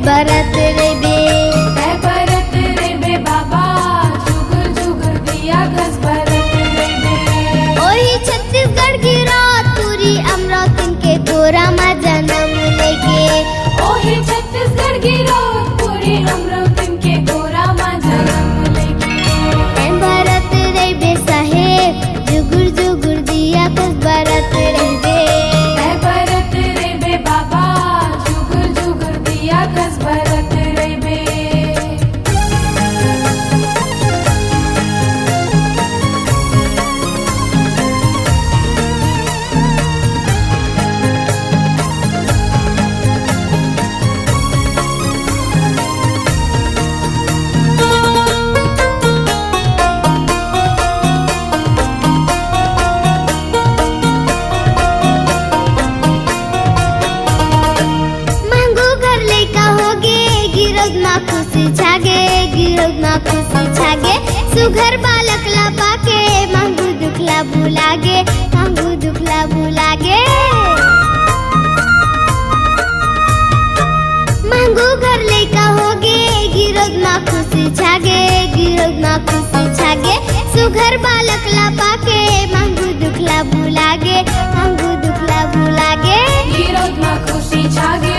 बरत रे बे है बरत रे बे बाबा जुगुर जुगुर दिया घस बरत रे बे ओही छत्तीसगढ़ की रात पूरी अमरावती के गोरा माँ जन्म लेके ओही छत्तीसगढ़ की रात पूरी अमरावती के गोरा माँ जन्म लेके है बरत रे बे साहेब जुगुर जुगुर दिया घस बरत रे बे है बरत रे बे बाबा जुगुर जुगुर दिया घस बरत रे बे मांगू घर लेका होगे गिरोद मा खुशी छागे गिरोद मा खुशी छागे सुघर बालक ला पाके मांगू दुखला भुलागे मांगू दुखला भुलागे मांगू घर लेका होगे गिरोद मा खुशी छागे गिरोद मा खुशी छागे सुघर बालक ला पाके मांगू दुखला भुलागे मांगू दुखला भुलागे विरोध में खुशी छागे